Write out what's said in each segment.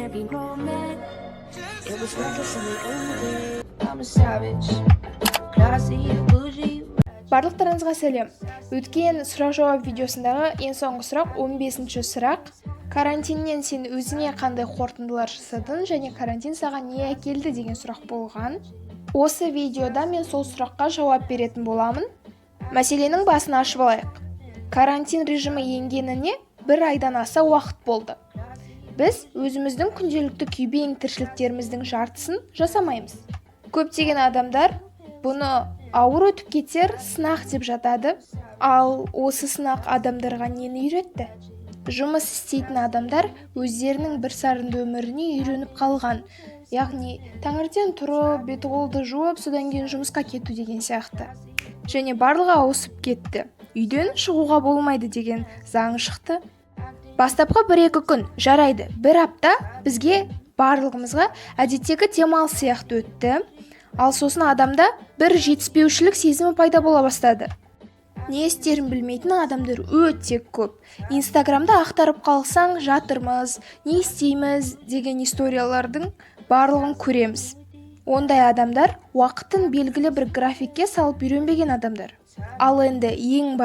every moment. It was reckless and we owned it. I'm a savage, classy, bougie. Барлықтарыңызға сәлем. Өткен сұрақ-жауап видеосындағы ең соңғы сұрақ 15-ші сұрақ. Карантиннен сен өзіңе қандай қорытындылар жасадың және карантин саған не әкелді деген сұрақ болған. Осы видеода мен сол сұраққа жауап беретін боламын. Мәселенің басын ашып алайық. Карантин режимі енгеніне 1 айдан аса уақыт болды. Біз өзіміздің күнделікті күйбең тіршіліктеріміздің жартысын жасамаймыз. Көптеген адамдар бұны ауыр өтіп кетер сынақ деп жатады. Ал осы сынақ адамдарға нені үйретті? Жұмыс істейтін адамдар өздерінің бір сарынды өміріне үйреніп қалған. Яғни таңертең тұрып, бет-қолды жуып, содан кейін жұмысқа кету деген сияқты. Және барлығы ауысып кетті. Үйден шығуға болмайды деген заң шықты. Бастапқы 1-2 күн жарайды. 1 апта бізге барлығымызға әдеттегі демалыс сияқты өтті. Ал сосын адамда бір жетіспеушілік сезімі пайда бола бастады. Не істерін білмейтін адамдар өте көп. Инстаграмда ақтарып қалсаң жатырмыз, не істейміз деген историялардың барлығын көреміз. Ондай адамдар уақытын белгілі бір графикке салып үйренбеген адамдар. Ал енді ең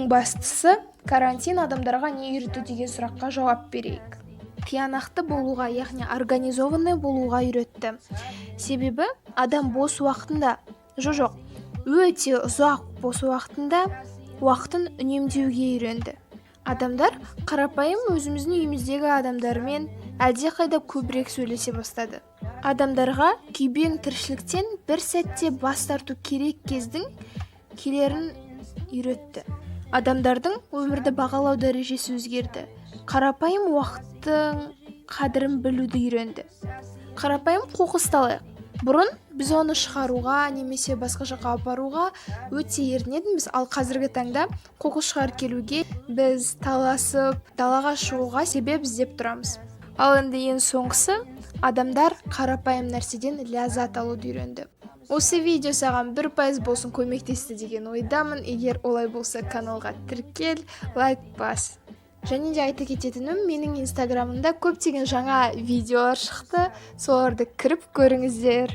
бастысы карантин адамдарға не үйретті деген сұраққа жауап берейік. Тиянақты болуға, яғни организованный болуға үйретті. Себебі адам бос уақытында, өте ұзақ бос уақытында уақытын үнемдеуге үйренді. Адамдар қарапайым өзіміздің үйіміздегі адамдармен әлдеқайда көбірек сөйлесе бастады. Адамдарға күйбең тіршіліктен бір сәтте бас тарту керек кездің келерін үйретті. Адамдардың өмірді бағалау дәрежесі өзгерді. Қарапайым уақыттың қадірін білуді үйренді. Қарапайым қоқысты алайық. Бұрын біз оны шығаруға немесе басқа жаққа апаруға өте ерінетінбіз, ал қазіргі таңда қоқыс шығарып келуге біз таласып, далаға шығуға себеп іздеп тұрамыз. Ал енді ең соңғысы, адамдар қарапайым нәрседен ләззат алуды үйренді. Осы видео саған 1% болсын көмектесті деген ойдамын. Егер олай болса, каналға тіркел, лайк бас. Және де айта кететінім, менің инстаграмымда көптеген жаңа видеолар шықты, соларды кіріп көріңіздер.